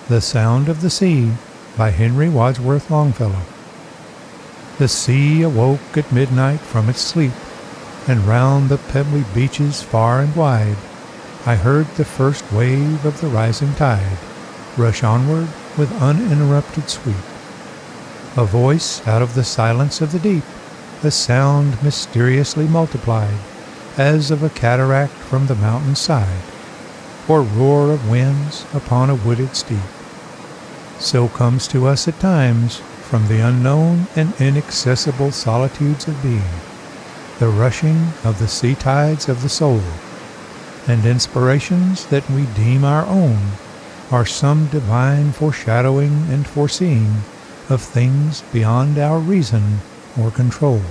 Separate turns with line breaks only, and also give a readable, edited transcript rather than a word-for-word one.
The Sound of the Sea by Henry Wadsworth Longfellow. The sea awoke at midnight from its sleep, and round the pebbly beaches far and wide I heard the first wave of the rising tide rush onward with uninterrupted sweep. A voice out of the silence of the deep, a sound mysteriously multiplied, as of a cataract from the mountain's side, or roar of winds upon a wooded steep. So comes to us at times, from the unknown and inaccessible solitudes of being, the rushing of the sea tides of the soul, and inspirations that we deem our own are some divine foreshadowing and foreseeing of things beyond our reason or control.